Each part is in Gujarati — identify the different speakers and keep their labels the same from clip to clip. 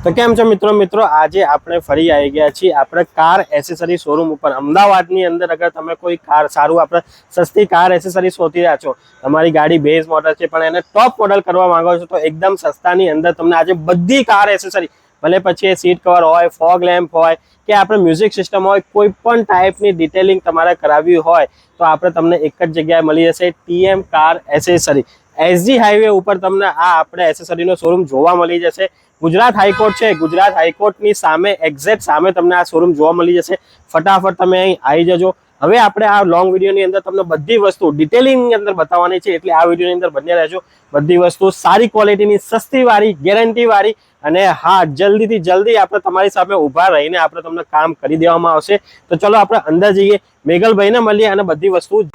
Speaker 1: તો કેમ છો મિત્રો આજે આપણે ફરી આવી ગયા છીએ આપણે કાર એસેસરી શોરૂમ ઉપર અમદાવાદની અંદર. અગર તમે કોઈ કાર સારું આપણે સસ્તી કાર એસેસરી શોધી રહ્યા છો, તમારી ગાડી બેઝ મોડલ છે પણ એને ટોપ મોડલ કરવા માંગો છો, તો એકદમ સસ્તાની અંદર તમને આજે બધી કાર એસેસરી, ભલે પછી સીટ કવર હોય, ફોગ લેમ્પ હોય કે આપણે મ્યુઝિક સિસ્ટમ હોય, કોઈ પણ ટાઈપની ડિટેલિંગ તમારે કરાવવી હોય તો આપણે તમને એક જ જગ્યાએ મળી જશે. TM car accessory SG highway ઉપર તમને આ આપણે એસેસરીનો શોરૂમ જોવા મળી જશે. ગુજરાત હાઈકોર્ટ છે, ગુજરાત હાઈકોર્ટની સામે એક્ઝેક્ટ સામે તમને આ શોરૂમ જોવા મળી જશે. ફટાફટ તમે અહીં આવી જજો. હવે આપણે આ લોંગ વિડીયોની અંદર તમને બધી વસ્તુ ડિટેલિંગની અંદર બતાવવાની છે, એટલે આ વિડીયોની અંદર બન્યા રહેજો. બધી વસ્તુ સારી ક્વોલિટીની, સસ્તી વાળી, ગેરંટી વાળી, અને હા, જલ્દીથી જલ્દી આપણે તમારી સામે ઊભા રહીને આપણે તમને કામ કરી દેવામાં આવશે. તો ચલો આપણે અંદર જઈએ, મેઘલભાઈને મળીએ અને બધી વસ્તુ.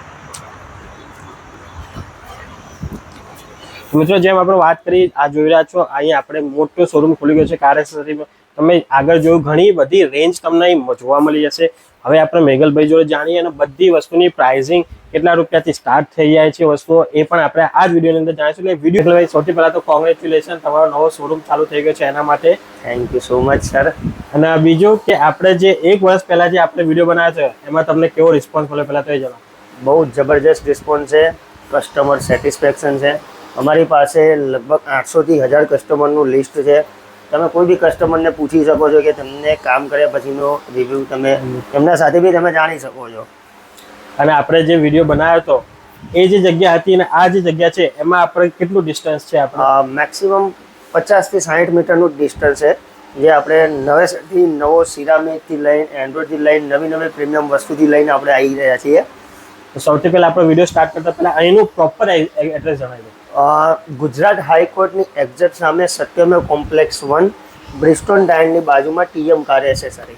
Speaker 1: મિત્રો, જેમ આપણે વાત કરી, આ જોઈ રહ્યા છો, અહીંયા આપણે મોટો શોરૂમ ખુલી ગયો છે કાર એસેસરીમાં. તમે આગળ જોયું, ઘણી બધી રેન્જ તમને અહીં જોવા મળી જશે. હવે આપણે મેઘલભાઈ જોડે જાણીએ અને બધી વસ્તુની પ્રાઇસિંગ કેટલા રૂપિયાથી સ્ટાર્ટ થઈ જાય છે વસ્તુઓ, એ પણ આપણે આ જ વિડીયોની અંદર જાણીશું. એટલે વિડીયો સૌથી પહેલા તો કોંગ્રેચ્યુલેશન, તમારો નવો શોરૂમ ચાલુ થઈ ગયો છે એના માટે.
Speaker 2: Thank you so much sir.
Speaker 1: અને બીજું કે આપણે જે 1 વર્ષ પહેલા જે આપણે વિડીયો બનાવ્યો છે એમાં તમને કેવો રિસ્પોન્સ મળ્યો પહેલા તો એ જણાવો.
Speaker 2: બહુ જબરજસ્ત રિસ્પોન્સ છે, કસ્ટમર સેટિસ્ફેક્શન છે. અમારી પાસે લગભગ 800 થી 1000 કસ્ટમરનું લિસ્ટ છે. તમે કોઈ બી કસ્ટમરને પૂછી શકો છો કે તમને કામ કર્યા પછીનો રિવ્યૂ તમે એમના સાથે બી તમે જાણી શકો છો.
Speaker 1: અને આપણે જે વિડીયો બનાવ્યો હતો એ જે જગ્યા હતી અને આ જે જગ્યા છે એમાં આપણે કેટલું ડિસ્ટન્સ છે? આપણે
Speaker 2: મેક્સિમમ 50 થી 60 મીટરનું ડિસ્ટન્સ છે, જે આપણે નવેસરથી નવો સિરામિકથી લઈને એન્ડ્રોઇડથી લઈને નવી પ્રીમિયમ વસ્તુથી લઈને આપણે આવી રહ્યા છીએ.
Speaker 1: તો સૌથી પહેલા આપણે વિડીયો સ્ટાર્ટ કરતા પહેલા અહીંનું પ્રોપર એડ્રેસ જણાવી દો.
Speaker 2: ગુજરાત હાઈકોર્ટની એક્ઝેક્ટ સામે સત્યમેવ કોમ્પ્લેક્સ 1, બ્રિસ્ટોન ડાયનની બાજુમાં ટીએમ કાર એસેસરી.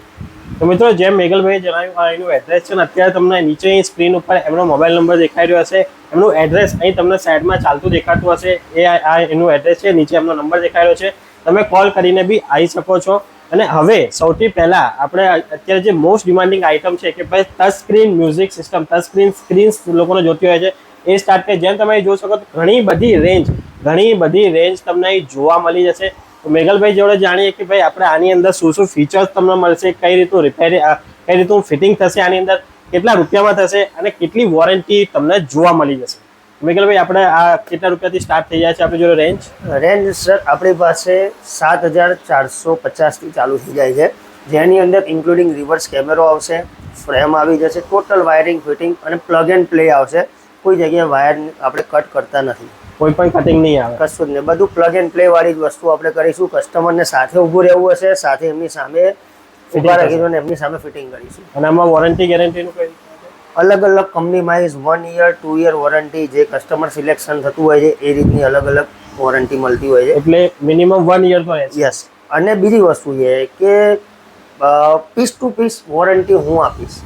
Speaker 1: તો મિત્રો, જેમ મેઘલભાઈએ જણાવ્યું, આ એનું એડ્રેસ છે ને અત્યારે તમને નીચે સ્ક્રીન ઉપર એમનો મોબાઈલ નંબર દેખાઈ રહ્યો હશે. એમનું એડ્રેસ અહીં તમને સાઈડમાં ચાલતું દેખાતું હશે, એ આ એનું એડ્રેસ છે. નીચે એમનો નંબર દેખાઈ રહ્યો છે, તમે કોલ કરીને બી આવી શકો છો. અને હવે સૌથી પહેલા આપણે અત્યારે જે મોસ્ટ ડિમાન્ડિંગ આઇટમ છે કે ભાઈ touch screen music system, touch screens લોકોને જોતી હોય છે, એ સ્ટાર્ટ કરી. જેમ તમે જોઈ શકો તો ઘણી બધી રેન્જ તમને અહીં જોવા મળી જશે. તો મેઘલભાઈ જોડે જાણીએ કે ભાઈ આપણે આની અંદર શું ફીચર્સ તમને મળશે, કઈ રીતનું કઈ રીતનું ફિટિંગ થશે આની અંદર, કેટલા રૂપિયામાં થશે અને કેટલી વોરંટી તમને જોવા મળી જશે. મેઘલભાઈ, આપણે આ કેટલા રૂપિયાથી સ્ટાર્ટ થઈ જાય છે આપણી જોડે
Speaker 2: રેન્જ? સર, આપણી પાસે 7450થી ચાલુ થઈ જાય છે, જેની અંદર ઇન્ક્લુડિંગ રિવર્સ કેમેરો આવશે, ફ્રેમ આવી જશે, ટોટલ વાયરિંગ ફિટિંગ અને પ્લગ એન્ડ પ્લે આવશે. કોઈ જગ્યાએ વાયર આપણે કટ કરતા નથી,
Speaker 1: કોઈ પણ કટિંગ નહીં આવે,
Speaker 2: કશું જ નહીં. બધું પ્લગ એન્ડ પ્લે વાળી જ વસ્તુ આપણે કરીશું. કસ્ટમરને સાથે ઊભું રહેવું હશે, સાથે એમની સામે ઊભા રાખીશું અને એમની સામે ફિટિંગ કરીશું.
Speaker 1: અને આમાં વોરંટી ગેરંટીનું કઈ
Speaker 2: અલગ company wise 1 year 2 year warranty, જે કસ્ટમર સિલેક્શન થતું હોય છે એ રીતની અલગ વોરંટી મળતી હોય છે.
Speaker 1: એટલે મિનિમમ 1 યર તો રહેશે.
Speaker 2: યસ. અને બીજી વસ્તુ છે કે પીસ ટુ પીસ વોરંટી હું આપીશ.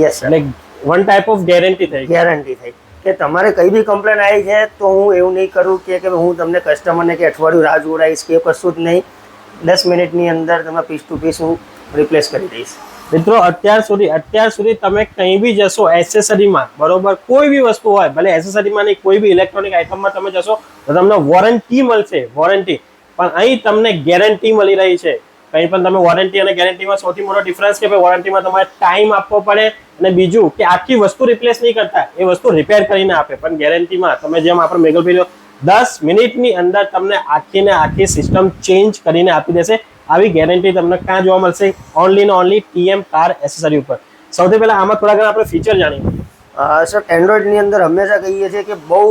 Speaker 2: Yes sir.
Speaker 1: એટલે વન ટાઈપ ઓફ ગેરંટી થઈ
Speaker 2: કે તમારે કઈ બી કમ્પ્લેન આવી છે તો હું એવું નહીં કરું કે હું તમને કસ્ટમરને કે અઠવાડિયું રાહ જોડાઈશ કે કશું જ નહીં. 10 મિનિટની અંદર તમે પીસ ટુ પીસ હું રિપ્લેસ કરી દઈશ.
Speaker 1: મિત્રો, અત્યાર સુધી તમે કંઈ બી જશો એસેસરીમાં, બરોબર, કોઈ બી વસ્તુ હોય, ભલે એસેસરીમાં નહીં, કોઈ બી ઇલેક્ટ્રોનિક આઇટમમાં તમે જશો તો તમને વોરંટી મળશે, વોરંટી. પણ અહીં તમને ગેરંટી મળી રહી છે. કંઈ પણ તમે વોરંટી અને ગેરંટીમાં સૌથી મોટો ડિફરન્સ કે ભાઈ વોરંટીમાં તમારે ટાઈમ આપવો પડે, અને બીજું કે આખી વસ્તુ રિપ્લેસ નહીં કરતા, એ વસ્તુ રિપેર કરીને આપે. પણ ગેરંટીમાં તમે જેમ આપણે મેઘલભાઈ 10 મિનિટની અંદર તમને આખી સિસ્ટમ ચેન્જ કરીને આપી દેશે. આવી ગેરંટી તમને ક્યાં જોવા મળશે? ઓનલી ને ઓનલી ટીએમ કાર એસેસરી ઉપર. સૌથી પહેલા આમાં થોડા ઘણા આપણે ફીચર જાણીએ.
Speaker 2: સર, એન્ડ્રોઇડની અંદર હંમેશા કહીએ છીએ કે બહુ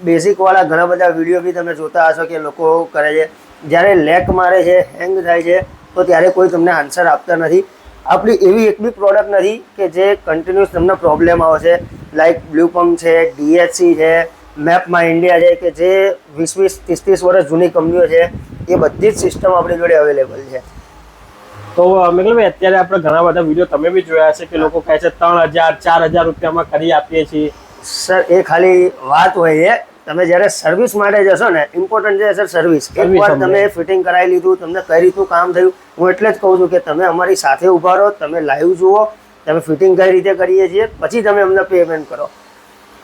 Speaker 2: બેઝિક વાળા ઘણા બધા વિડીયો બી તમે જોતા હશો કે લોકો કરે છે, જ્યારે લેક મારે છે, હેંગ થાય છે, તો ત્યારે કોઈ તમને આન્સર આપતા નથી. આપણી એવી એક બી પ્રોડક્ટ નથી કે જે કન્ટિન્યુઅસ તમને પ્રોબ્લેમ આવશે. લાઇક બ્લુપંક છે, DHC છે, મેપમાં ઇન્ડિયા છે, કે જે 20-30 વર્ષ જૂની કંપનીઓ છે, એ બધી જ સિસ્ટમ આપણી જોડે અવેલેબલ છે.
Speaker 1: તો મેઘલભાઈ, અત્યારે આપણે ઘણા બધા વિડીયો તમે બી જોયા હશે કે લોકો કહે છે 3000-4000 રૂપિયામાં કરી આપીએ છીએ.
Speaker 2: સર, એ ખાલી વાત હોય છે. તમે જ્યારે સર્વિસ માટે જશો ને, ઇમ્પોર્ટન્ટ છે સર સર્વિસ. એકવાર તમે ફિટિંગ કરાવી લીધું, તમને કઈ રીતનું કામ થયું, હું એટલે જ કહું છું કે તમે અમારી સાથે ઊભા રહો, તમે લાઈવ જુઓ, તમે ફિટિંગ કઈ રીતે કરીએ છીએ, પછી તમે અમને પેમેન્ટ કરો.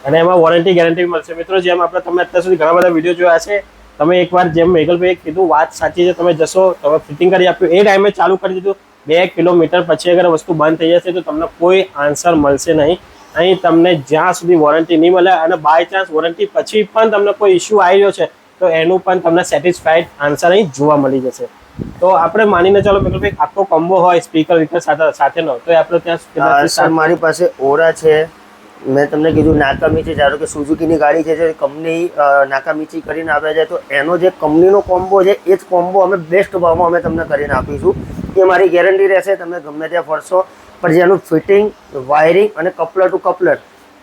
Speaker 1: અને એમાં વોરંટી ગેરંટી મળશે. મિત્રો, જેમ આપણે તમે અત્યાર સુધી ઘણા બધા વિડીયો જોયા છે તમે એકવાર જેમ મેઘલભાઈએ કીધું વાત સાચી છે, તમે જશો, તમે ફિટિંગ કરી આપ્યું, એ ટાઈમે ચાલુ કરી દીધું, 2 કિલોમીટર પછી અગર વસ્તુ બંધ થઈ જશે તો તમને કોઈ આન્સર મળશે નહીં. અહીં તમને જ્યાં સુધી વોરંટી નહીં મળે અને બાય ચાન્સ વોરંટી પછી પણ તમને કોઈ ઇસ્યુ આવી રહ્યો છે તો એનું પણ તમને સેટિસ્ફાઈડ આન્સર અહીં જોવા મળી જશે. તો આપણે માનીને ચાલો મેઘલભાઈ આખો કોમ્બો હોય સ્પીકર વિકર સાથેનો, તો આપણે ત્યાં
Speaker 2: સર મારી પાસે ઓરા છે, મેં તમને કીધું નાકામીચી, ધારો કે સુઝુકીની ગાડી છે જે કંપની નાકામીચી કરીને આપે છે, તો એનો જે કંપનીનો કોમ્બો છે એ જ કોમ્બો અમે બેસ્ટ ભાવમાં અમે તમને કરીને આપીશું. એ મારી ગેરંટી રહેશે, તમે ગમે ત્યાં ફરશો પણ જેનું ફિટિંગ, વાયરિંગ અને કપલર ટુ કપલર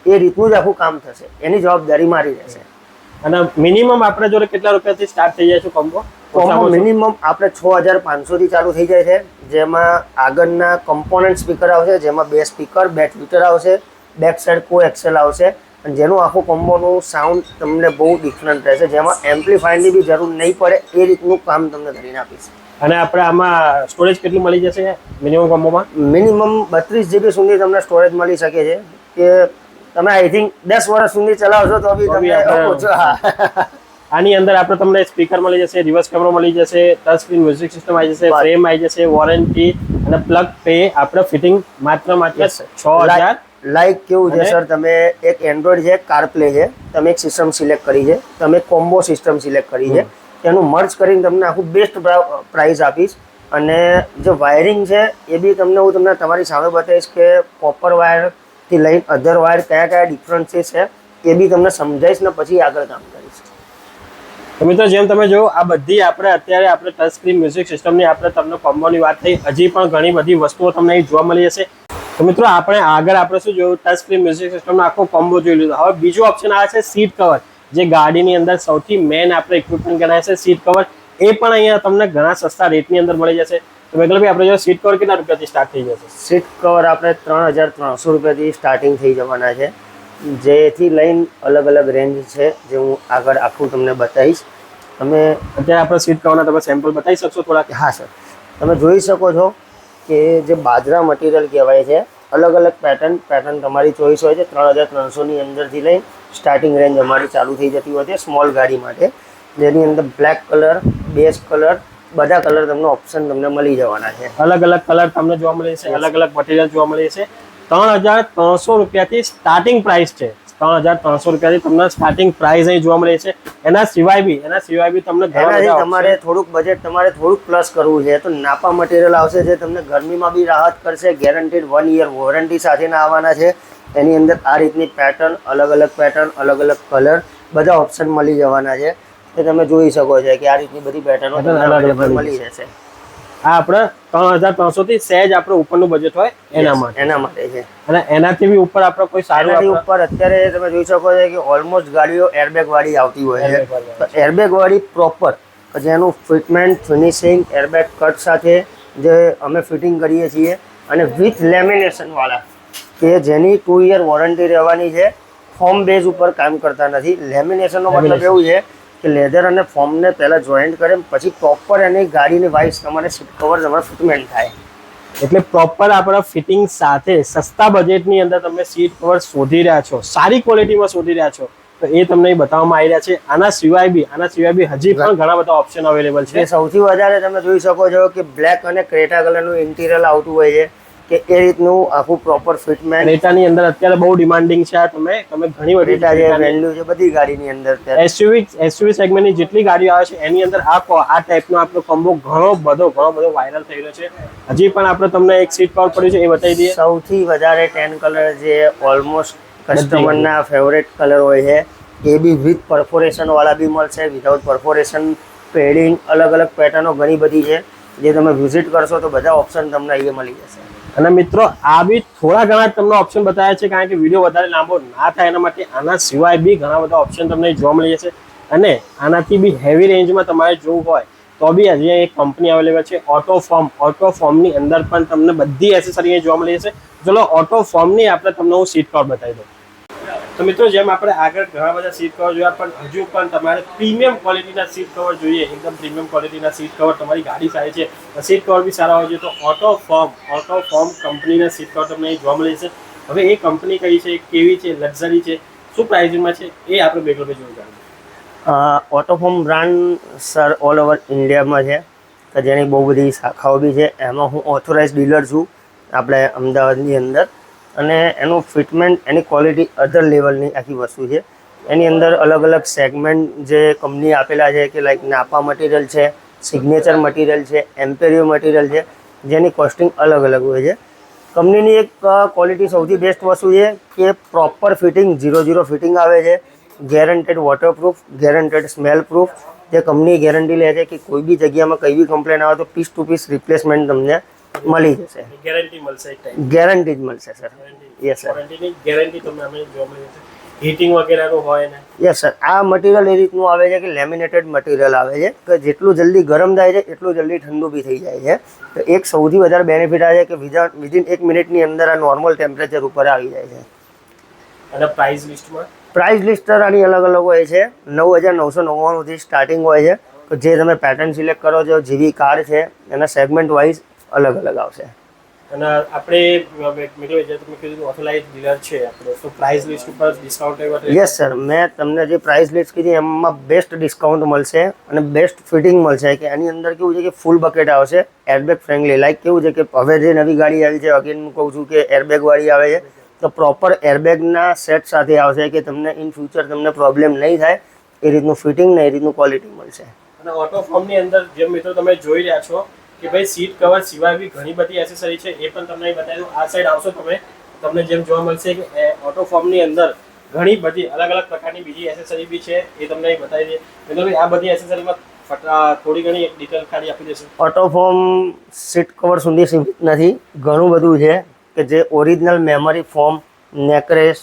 Speaker 2: એ રીતનું જ આખું કામ થશે, એની જવાબદારી મારી રહેશે.
Speaker 1: અને મિનિમમ આપણે જોડે કેટલા રૂપિયાથી સ્ટાર્ટ થઈ જાય છે કોમ્બો?
Speaker 2: મિનિમમ આપણે 6500 થી ચાલુ થઈ જાય છે, જેમાં આગળના કમ્પોનન્ટ સ્પીકર આવશે, જેમાં 2 સ્પીકર, 2 ટ્વિટર આવશે, બેક સાઈડ કો એક્સેલ આવશે, અને જેનું આખું કોમ્બોનું સાઉન્ડ તમને બહુ ડિફરન્ટ રહેશે, જેમાં એમ્પ્લીફાયરની બી જરૂર નહીં પડે એ રીતનું કામ તમને કરીને આપીશ.
Speaker 1: અને આપણે આમાં સ્ટોરેજ કેટલું મળી જશે મિનિમમ કોમ્બોમાં?
Speaker 2: મિનિમમ 32 GB સુધી તમને સ્ટોરેજ મળી શકે છે, કે તમે આઈ થિંક 10 વર્ષ સુધી ચલાવશો તો બી તમને ઓછો. હા,
Speaker 1: આની અંદર આપણે તમને સ્પીકર મળી જશે, રિવર્સ કેમેરો મળી જશે, ટચ સ્ક્રીન મ્યુઝિક સિસ્ટમ આવી જશે, ફ્રેમ આવી જશે, વોરંટી અને પ્લગ પે આપણે ફિટિંગ માત્ર 6000.
Speaker 2: લાઈક કેવું છે સર, તમે એક એન્ડ્રોઈડ છે, CarPlay છે, તમે એક સિસ્ટમ સિલેક્ટ કરી છે, તમે કોમ્બો સિસ્ટમ સિલેક્ટ કરી છે, તેનું મર્જ કરીને તમને આખું બેસ્ટ પ્રાઇસ આપીશ. અને જે વાયરિંગ છે એ બી હું તમને તમારી સામે બતાવીશ કે કોપર વાયરથી લઈને અધર વાયર કયા કયા ડિફરન્સીસ છે એ બી તમને સમજાવીશ ને પછી આગળ કામ કરીશ.
Speaker 1: તો મિત્રો જેમ તમે જો આ બધી આપણે ટચ સ્ક્રીન મ્યુઝિક સિસ્ટમની આપણે તમને કોમ્બોની વાત થઈ, હજી પણ ઘણી બધી વસ્તુઓ તમને અહીં જોવા મળી જશે. તો મિત્રો આપણે શું જોયું, ટચ સ્ક્રીન મ્યુઝિક સિસ્ટમનો આખો કોમ્બો જોઈ લીધો. હવે બીજો ઓપ્શન આવે છે સીટ કવર, જે ગાડીની અંદર સૌથી મેન આપણે ઇક્વિપમેન્ટ ગણાય છે સીટ કવર. એ પણ અહીંયા તમને ઘણા સસ્તા રેટની અંદર મળી જશે. તો મેઘલભાઈ આપણે જો સીટ કવર કેટલા રૂપિયાથી સ્ટાર્ટ થઈ જશે?
Speaker 2: સીટ કવર આપણે 3300 રૂપિયાથી સ્ટાર્ટિંગ થઈ જવાના છે, જેથી લઈને અલગ અલગ રેન્જ છે, જે હું આગળ આખું તમને બતાવીશ. તમે
Speaker 1: અત્યારે આપણે સીટ કવરના તમે સેમ્પલ બતાવી શકશો થોડાક?
Speaker 2: હા સર, તમે જોઈ શકો છો કે જે બાજરા મટીરિયલ કહેવાય છે, અલગ અલગ પેટર્ન તમારી ચોઈસ હોય છે. 3300ની અંદરથી લઈને સ્ટાર્ટિંગ રેન્જ અમારી ચાલુ થઈ જતી હોય છે સ્મોલ ગાડી માટે, જેની અંદર બ્લેક કલર, બેઝ કલર, બધા કલર તમને ઓપ્શન તમને મળી જવાના છે.
Speaker 1: અલગ અલગ કલર તમને જોવા મળે છે, અલગ અલગ મટીરિયલ જોવા મળે છે. 3300 રૂપિયાથી સ્ટાર્ટિંગ પ્રાઇસ છે. 3300 રૂપિયાથી તમને સ્ટાર્ટિંગ પ્રાઇસ અહીં જોવા મળે છે. એના સિવાય બી તમને
Speaker 2: તમારે થોડુંક બજેટ તમારે થોડુંક પ્લસ કરવું છે તો નાપા મટીરિયલ આવશે, જે તમને ગરમીમાં બી રાહત કરશે. ગેરંટીડ 1 યર વોરંટી સાથેના આવવાના છે. એની અંદર આ રીતની પેટર્ન, અલગ અલગ કલર, બધા ઓપ્શન મળી જવાના છે. એ તમે જોઈ શકો છો કે આ રીતની બધી પેટર્નો મળી જશે.
Speaker 1: આ આપણે 3300 થી સહેજ આપણે ઉપરનું બજેટ હોય એના માટે
Speaker 2: છે.
Speaker 1: અને એનાથી બી ઉપર આપણે કોઈ સારું
Speaker 2: ઉપર અત્યારે તમે જોઈ શકો છો કે ઓલમોસ્ટ ગાડીઓ એરબેગ વાળી આવતી હોય છે. તો એરબેગ વાળી પ્રોપર, જેનું ફિટમેન્ટ, ફિનિશિંગ, એરબેગ કટ સાથે જે અમે ફિટિંગ કરીએ છીએ, અને વિથ લેમિનેશન વાળા, કે જેની 2 યર વોરંટી રહેવાની છે. ફોર્મ બેઝ ઉપર કામ કરતા નથી. લેમિનેશનનો મતલબ એવું છે કે લેધર અને ફોર્મને પહેલાં જોઈન્ટ કરે, પછી પ્રોપર એની ગાડીની વાઇઝ તમારે સીટ કવર તમારે ફિટમેન્ટ થાય.
Speaker 1: એટલે પ્રોપર આપણા ફિટિંગ સાથે સસ્તા બજેટની અંદર તમે સીટ કવર શોધી રહ્યા છો, સારી ક્વોલિટીમાં શોધી રહ્યા છો, તો એ તમને બતાવવામાં આવી રહ્યા છે. આના સિવાય બી હજી પણ ઘણા બધા ઓપ્શન અવેલેબલ છે.
Speaker 2: સૌથી વધારે તમે જોઈ શકો છો કે બ્લેક અને ક્રેટા કલરનું ઇન્ટિરિયર આવતું હોય છે, કે એ રીતનું આખું પ્રોપર ફિટમેન્ટ.
Speaker 1: ક્રેટાની અંદર અત્યારે બહુ ડિમાન્ડિંગ છે. તમે ઘણી બધી
Speaker 2: વેલ્યુ છે બધી ગાડીની અંદર.
Speaker 1: એસયુવી સેગમેન્ટની જેટલી ગાડીઓ આવે છે એની અંદર આ ટાઈપનો આપણો કોમ્બો ઘણો બધો વાયરલ થઈ રહ્યો છે. હજી પણ આપણે તમને એક સીટ કવર પડ્યું છે, એ બતાવી દઈએ.
Speaker 2: સૌથી વધારે 10 કલર જે ઓલમોસ્ટ કસ્ટમરના ફેવરેટ કલર હોય છે, એ બી વિથ પરફોરેશન વાળા બી મળશે, વિધાઉટ પરફોરેશન, પેડિંગ, અલગ અલગ પેટર્નો ઘણી બધી છે. જે તમે વિઝિટ કરશો તો બધા ઓપ્શન તમને અહીંયા મળી જશે.
Speaker 1: અને મિત્રો આ બી થોડા ઘણા તમને ઓપ્શન બતાવ્યા છે, કારણ કે વિડીયો વધારે લાંબો ના થાય એના માટે. આના સિવાય બી ઘણા બધા ઓપ્શન તમને જોવા મળી જશે. અને આનાથી બી હેવી રેન્જમાં તમારે જોવું હોય તો બી હજી એક કંપની અવેલેબલ છે, ઓટોફોર્મની અંદર પણ તમને બધી એસેસરી જોવા મળી જશે. ચલો ઓટોફોર્મની આપણે તમને હું સીટ કવર બતાવી દઉં. તો મિત્રો જેમ આપણે આગળ ઘણા બધા સીટ કવર જોયા, પણ હજુ પણ તમારે પ્રીમિયમ ક્વોલિટીના સીટ કવર જોઈએ, એકદમ પ્રીમિયમ ક્વોલિટીના સીટ કવર, તમારી ગાડી સારી છે, સીટ કવર બી સારા હોય છે, તો ઓટોફોર્મ કંપનીના સીટ કવર તમને અહીં જોવા મળે છે. હવે એ કંપની કઈ છે, કેવી છે, લક્ઝરી છે, શું પ્રાઇસિંગમાં છે, એ આપણે બેગલ પે જોઈ જાણીએ.
Speaker 2: ઓટોફોર્મ બ્રાન્ડ સર ઓલ ઓવર ઇન્ડિયામાં છે, કે જેની બહુ બધી શાખાઓ બી છે. એમાં હું ઓથોરાઇઝ ડીલર છું આપણે અમદાવાદની અંદર, અને એનું ફિટમેન્ટ, એની ક્વોલિટી અધર લેવલની આખી વસ્તુ છે. એની અંદર અલગ અલગ સેગમેન્ટ જે કંપની આપેલા છે, કે લાઈક નાપા મટીરિયલ છે, સિગ્નેચર મટીરિયલ છે, એમ્પેરિયો મટીરિયલ છે, જેની કોસ્ટિંગ અલગ અલગ હોય છે. કંપનીની એક ક્વોલિટી સૌથી બેસ્ટ વસ્તુ છે કે પ્રોપર ફિટિંગ 0-0 ફિટિંગ આવે છે, guaranteed waterproof, guaranteed smell proof. જે કંપની ગેરંટી લે છે કે કોઈ બી જગ્યામાં કઈ બી કમ્પ્લેન આવે તો પીસ ટુ પીસ રિપ્લેસમેન્ટ તમને મળી જશે.
Speaker 1: ગેરંટી મળશે એક ટાઈમ,
Speaker 2: ગેરંટી જ મળશે સર. Yes sir.
Speaker 1: વોરંટીની ગેરંટી તમને અમે જોવા મળી છે. હીટિંગ વગેરેનું હોય ને?
Speaker 2: Yes sir. આ મટીરિયલ એ રીતનું આવે છે કે લેમિનેટેડ મટીરિયલ આવે છે, કે જેટલું જલ્દી ગરમ થાય છે એટલું જલ્દી ઠંડુ બી થઈ જાય છે. તો એક સૌથી વધારે બેનિફિટ આ છે કે વિધિન 1 મિનિટની અંદર આ નોર્મલ ટેમ્પરેચર ઉપર આવી જાય છે.
Speaker 1: અને પ્રાઇસ લિસ્ટમાં?
Speaker 2: પ્રાઇસ લિસ્ટ આની અલગ અલગ હોય છે. 9,999થી સ્ટાર્ટિંગ હોય છે. તો જે તમે પેટર્ન સિલેક્ટ કરો છો, જેવી કાર છે એના સેગમેન્ટ વાઇઝ અલગ અલગ આવશે.
Speaker 1: અને આપણે જે તમે કીધું ઓથોરાઇઝ ડીલર છે આપણે, તો પ્રાઇસ લિસ્ટ ઉપર ડિસ્કાઉન્ટ એવા?
Speaker 2: Yes sir. મેં તમને જે પ્રાઇસ લિસ્ટ કીધી એમાં બેસ્ટ ડિસ્કાઉન્ટ મળશે અને બેસ્ટ ફિટિંગ મળશે. કે એની અંદર કેવું છે કે ફૂલ બકેટ આવશે, એરબેગ ફ્રેન્ડલી. લાઈક કેવું છે કે હવે જે નવી ગાડી આવી છે, અગેન હું કહું છું કે એરબેગ વાળી આવે છે, તો પ્રોપર એરબેગના સેટ સાથે આવશે કે તમને ઇન ફ્યુચર તમને પ્રોબ્લેમ નહીં થાય એ રીતનું ફિટિંગ ને એ રીતનું ક્વોલિટી મળશે.
Speaker 1: અને ઓટોફોર્મની અંદર જે મિત્રો તમે જોઈ રહ્યા છો કે ભાઈ સીટ કવર સિવાય બી ઘણી બધી એસેસરી છે, એ પણ તમને બતાવી દઉં. આ સાઈડ આવશો તમે, તમને જેમ જોવા મળશે કે ઓટોફોર્મની અંદર ઘણી બધી અલગ અલગ પ્રકારની બીજી એસેસરી બી છે, એ તમને બતાવી દઈએ. મિત્રો આ બધી એસેસરીમાં થોડી ઘણી એક ડિટેલ ખાલી આપી દેશો?
Speaker 2: ઓટોફોર્મ સીટ કવર સુધી સીમિત નથી, ઘણું બધું છે કે જે ઓરિજિનલ મેમરી ફોર્મ, નેકરેસ,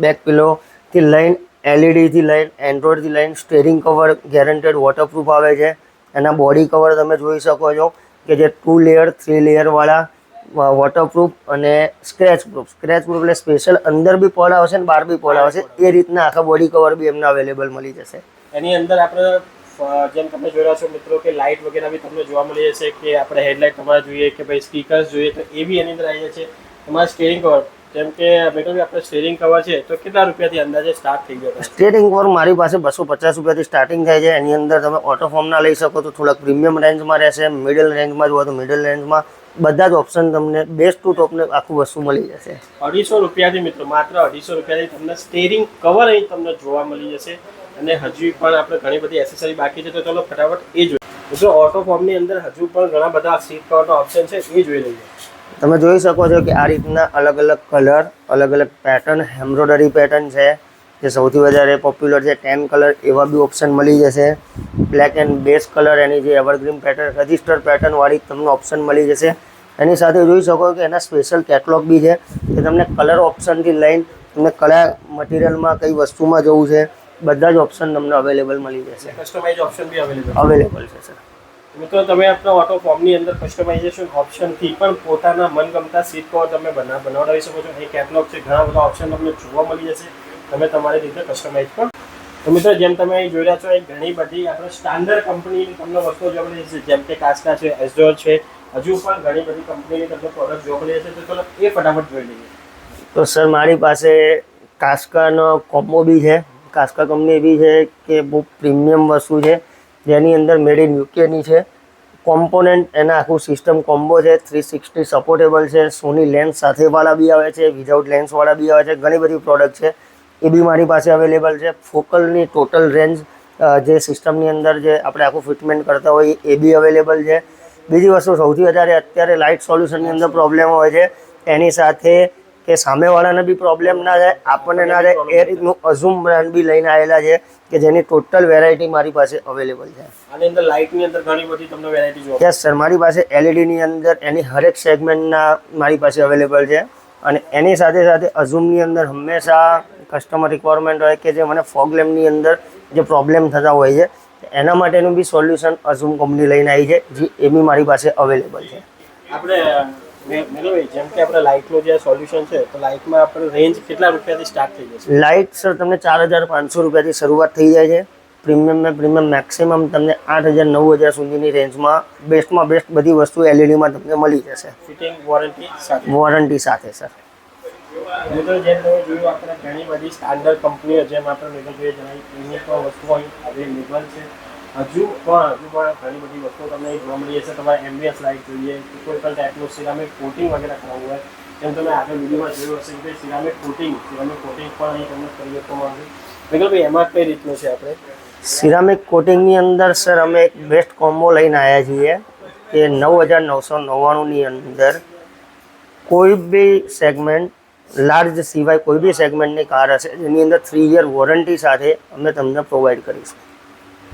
Speaker 2: બેક પિલોથી લઈને એલઈડીથી લઈને એન્ડ્રોઇડથી લઈને સ્ટેરિંગ કવર ગેરંટેડ વોટરપ્રૂફ આવે છે. એના બોડી કવર તમે જોઈ શકો છો કે જે 2 લેયર 3 લેયરવાળા વોટરપ્રૂફ અને સ્ક્રેચ પ્રૂફ. સ્ક્રેચ પ્રૂફ એટલે સ્પેશિયલ અંદર બી પડ આવશે ને બહાર બી પડ આવશે, એ રીતના આખા બોડી કવર બી એમને અવેલેબલ મળી જશે.
Speaker 1: એની અંદર આપણે જેમ તમે જોઈ રહ્યા છો મિત્રો કે લાઇટ વગેરે બી તમને જોવા મળી જશે, કે આપણે હેડલાઇટ તમારે જોઈએ કે ભાઈ સ્પીકર્સ જોઈએ તો એ બી એની અંદર આવી જશે. તમારા સ્ટીયરિંગ કવર, જેમ કે આપણે સ્ટીયરિંગ કવર છે તો કેટલા રૂપિયાથી અંદાજે સ્ટાર્ટ થઈ ગયો?
Speaker 2: સ્ટીયરિંગ કવર મારી પાસે 250 રૂપિયાથી સ્ટાર્ટિંગ થાય છે. એની અંદર તમે ઓટોફોર્મના લઈ શકો તો થોડાક પ્રીમિયમ રેન્જમાં રહેશે, મિડલ રેન્જમાં જોવો તો મિડલ રેન્જમાં બધા જ ઓપ્શન તમને બેસ્ટ ટુ ટોપને આખું વસ્તુ મળી જશે.
Speaker 1: 250 રૂપિયાથી મિત્રો, માત્ર 250 રૂપિયાથી તમને સ્ટીયરિંગ કવર અહીં તમને જોવા મળી જશે. અને હજુ પણ આપણે ઘણી બધી એસેસરી બાકી છે, તો ચલો ફટાફટ એ જોઈએ. મિત્રો ઓટોફોર્મની અંદર હજુ પણ ઘણા બધા સીટ કવરનો ઓપ્શન છે, એ જોઈ લઈએ.
Speaker 2: તમે જોઈ શકો છો કે આ રીતના અલગ અલગ કલર, અલગ અલગ પેટર્ન, એમ્બ્રોઇડરી પેટર્ન છે જે સૌથી વધારે પોપ્યુલર છે. 10 કલર એવા બી ઓપ્શન મળી જશે. બ્લેક એન્ડ બેઝ કલર, એની જે એવરગ્રીન પેટર્ન, રજિસ્ટર પેટર્નવાળી તમને ઓપ્શન મળી જશે. એની સાથે જોઈ શકો કે એના સ્પેશિયલ કેટલોગ બી છે કે તમને કલર ઓપ્શનથી લઈને તમને કયા મટીરિયલમાં કઈ વસ્તુમાં જવું છે, બધા જ ઓપ્શન તમને અવેલેબલ મળી જશે.
Speaker 1: કસ્ટમાઇઝ ઓપ્શન બી
Speaker 2: અવેલેબલ છે સર.
Speaker 1: મિત્રો તમે આપણા ઓટોફોર્મની અંદર કસ્ટમાઇઝેશન ઓપ્શનથી પણ પોતાના મનગમતા સીટ કવર તમે બનાવડાવી શકો છો. અહીં કેટલોગ છે, ઘણા બધા ઓપ્શન તમને જોવા મળી જશે, તમે તમારી રીતે કસ્ટમાઇઝ પણ. તો મિત્રો જેમ તમે અહીં જોઈ રહ્યા છો, અહીં ઘણી બધી આપણે સ્ટાન્ડર્ડ કંપનીની તમને વસ્તુઓ જોવા મળી જશે, જેમ કે કાસ્કા છે, એસ્ડોર છે, હજુ પણ ઘણી બધી કંપનીની તમને પ્રોડક્ટ જોવા મળી જશે. તો ચલો એ ફટાફટ જોઈ લઈએ.
Speaker 2: તો સર મારી પાસે કાસ્કાનો કોમ્બો બી છે. કાસ્કા કંપની એવી છે કે બહુ પ્રીમિયમ વસ્તુ છે, જેની અંદર મેડ ઇન યુકેની છે. કોમ્પોનન્ટ એના આખું સિસ્ટમ કોમ્બો છે, 360 સપોર્ટેબલ છે. સોની લેન્સ સાથેવાળા બી આવે છે, વિધાઉટ લેન્સવાળા બી આવે છે. ઘણી બધી પ્રોડક્ટ છે, એ બી મારી પાસે અવેલેબલ છે. ફોકલની ટોટલ રેન્જ જે સિસ્ટમની અંદર જે આપણે આખું ફિટમેન્ટ કરતા હોય એ બી અવેલેબલ છે. બીજી વસ્તુ સૌથી વધારે અત્યારે લાઇટ સોલ્યુશનની અંદર પ્રોબ્લેમ હોય છે, એની સાથે કે સામેવાળાને બી પ્રોબ્લેમ ના થાય, આપણને ના થાય, એ રીતનું અઝૂમ બ્રાન્ડ બી લઈને આવેલા છે કે જેની ટોટલ વેરાયટી મારી પાસે અવેલેબલ છે.
Speaker 1: આની અંદર લાઇટની અંદર ઘણી બધી તમને વેરાયટી જોવા.
Speaker 2: Yes sir. મારી પાસે એલઈડીની અંદર એની હરેક સેગમેન્ટના મારી પાસે અવેલેબલ છે. અને એની સાથે સાથે અઝૂમની અંદર હંમેશા કસ્ટમર રિક્વાયરમેન્ટ હોય કે જે મને ફોગ લેમ્પની અંદર જે પ્રોબ્લેમ થતા હોય છે, એના માટેનું બી સોલ્યુશન અઝૂમ કંપની લઈને આવી છે, જે એ બી મારી પાસે અવેલેબલ છે.
Speaker 1: આપણે જેમ કે આપણે લાઇટનું જે સોલ્યુશન છે, તો લાઇટમાં આપણે રેન્જ કેટલા રૂપિયાથી સ્ટાર્ટ થઈ જશે?
Speaker 2: લાઇટ સર તમને 4,500 રૂપિયાથી શરૂઆત થઈ જાય છે. પ્રીમિયમ મેક્સિમમ તમને 8,000-9,000 સુધીની રેન્જમાં બેસ્ટમાં બેસ્ટ બધી વસ્તુ એલઈડીમાં તમને મળી જશે.
Speaker 1: ફિટિંગ વોરંટી સાથે?
Speaker 2: વોરંટી સાથે સર.
Speaker 1: મિત્રો જેમ તમે જોયું આપણે ઘણી બધી સ્ટાન્ડર્ડ કંપનીઓ જેમ આપણે મેગલભાઈએ જણાવી એની પણ વસ્તુઓ અહીં અવેલેબલ છે. હજુ પણ ઘણી બધી વસ્તુઓ તમને અહીં જોવા મળી જશે. તમારે એમ્બિયન્સ લાઇટ જોઈએ કે કોઈ પણ ટાઈપનું સિરામિક કોટિંગ વગેરે કરાવવું હોય, જેમ તમે આગળ વિડીયોમાં જોયું હશે કે સિરામિક કોટિંગ પણ અહીં તમને કરી આપવામાં આવે. મેગલભાઈ એમાં કઈ રીતનું છે આપણે?
Speaker 2: સિરામિક કોટિંગની અંદર સર અમે એક બેસ્ટ કોમ્બો લઈને આવ્યા છીએ કે 9,999ની અંદર કોઈ બી સેગમેન્ટ લાર્જ સિવાય કોઈ બી સેગમેન્ટની કાર હશે જેની અંદર 3 યર વોરંટી સાથે અમે તમને પ્રોવાઈડ કરીશું.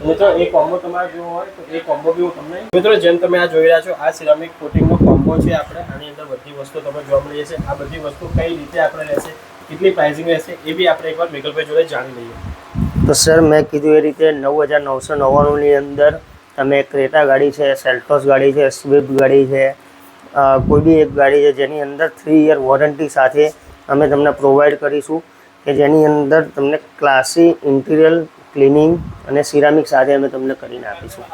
Speaker 1: મિત્રો એ કોમ્બો તમારે જોવો હોય તો એ કોમ્બો બી હું તમને મિત્રો જેમ તમે આ જોઈ રહ્યા છો આ સિરામિક કોટિંગનો કોમ્બો છે આપણે. આની અંદર બધી વસ્તુ તમને જોવા મળી જશે. આ બધી વસ્તુ કઈ રીતે આપણે રહેશે, કેટલી પ્રાઇસિંગ રહેશે એ બી આપણે એકવાર મેગલભાઈ જોડે જાણી લઈએ.
Speaker 2: તો સર મેં કીધું એ રીતે 9,999ની અંદર તમે ક્રેટા ગાડી છે, સેલ્ટોસ ગાડી છે, સ્વિફ્ટ ગાડી છે, કોઈ બી એક ગાડી છે જેની અંદર 3 યર વોરંટી સાથે અમે તમને પ્રોવાઈડ કરીશું કે જેની અંદર તમને ક્લાસી ઇન્ટિરિયર ક્લિનિંગ અને સિરામિક સાથે અમે તમને કરીને આપીશું.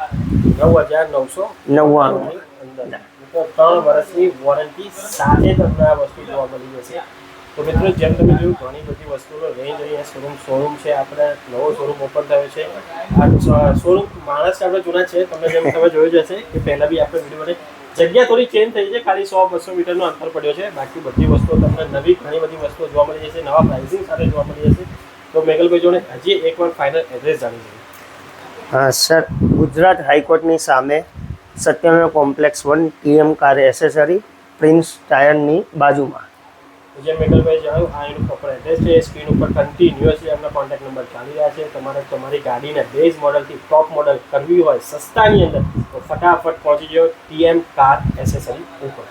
Speaker 1: 9,999 અંદર તો 3 વર્ષની વોરંટી સાથે તમને આ વસ્તુ જોવા મળી જશે. તો મિત્રો જેમ તમે જોયું ઘણી બધી વસ્તુનો રેન્જ અહીંયા શોરૂમ છે. આપણે નવો શોરૂમ ઓપન થયો છે. આ શોરૂમ માણસ આપણે જૂના છે. તમે જેમ તમે જોયું જ હશે કે પહેલાં બી આપણે વિડીયોને જગ્યા થોડી ચેન્જ થઈ છે. ખાલી 100-200 મીટરનો અંતર પડ્યો છે. બાકી બધી વસ્તુઓ તમને નવી ઘણી બધી વસ્તુઓ જોવા મળી જશે. નવા પ્રાઇસિંગ સાથે જોવા મળી જશે. તો મેગલભાઈ જોડે હજી એકવાર ફાઇનલ એડ્રેસ જાણી લઈએ.
Speaker 2: હા સર, ગુજરાત હાઈકોર્ટની સામે Satyamev complex 1 TM car accessory prince ટાયરની બાજુમાં.
Speaker 1: જે મેગલભાઈ જણાવ્યું આ એનું પ્રોપર એડ્રેસ છે. સ્ક્રીન ઉપર કન્ટિન્યુઅસલી એમના કોન્ટેક્ટ નંબર ચાલી રહ્યા છે. તમારે તમારી ગાડીને બેઝ મોડલથી ટોપ મોડલ કરવી હોય સસ્તાની અંદર તો ફટાફટ પહોંચી જાઓ TM કાર એસેસરી ઉપર.